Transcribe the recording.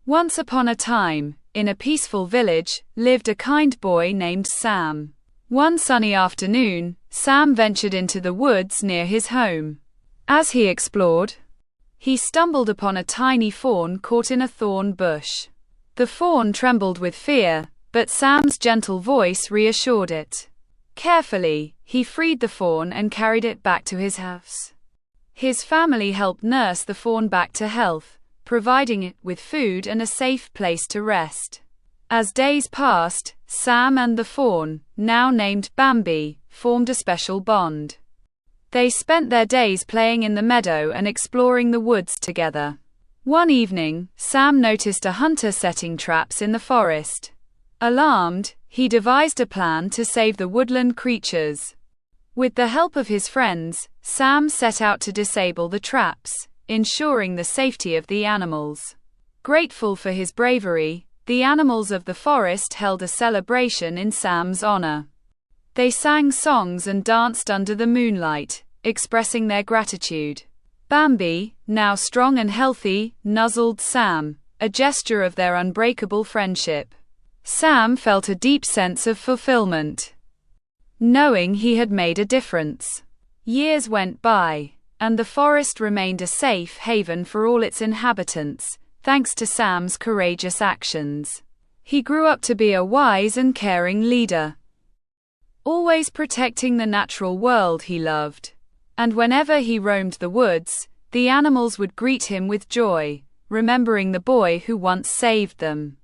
Once upon a time, in a peaceful village, lived a kind boy named Sam. One sunny afternoon, Sam ventured into the woods near his home. As he explored, he stumbled upon a tiny fawn caught in a thorn bush. The fawn trembled with fear, but Sam's gentle voice reassured it. Carefully, he freed the fawn and carried it back to his house. His family helped nurse the fawn back to health, providing it with food and a safe place to rest. As days passed, Sam and the fawn, now named Bambi, formed a special bond. They spent their days playing in the meadow and exploring the woods together. One evening, Sam noticed a hunter setting traps in the forest. Alarmed, he devised a plan to save the woodland creatures. With the help of his friends, Sam set out to disable the traps, ensuring the safety of the animals. Grateful for his bravery, the animals of the forest held a celebration in Sam's honor. They sang songs and danced under the moonlight, expressing their gratitude. Bambi, now strong and healthy, nuzzled Sam, a gesture of their unbreakable friendship. Sam felt a deep sense of fulfillment, knowing he had made a difference. Years went by, and the forest remained a safe haven for all its inhabitants, thanks to Sam's courageous actions. He grew up to be a wise and caring leader, always protecting the natural world he loved. And whenever he roamed the woods, the animals would greet him with joy, remembering the boy who once saved them.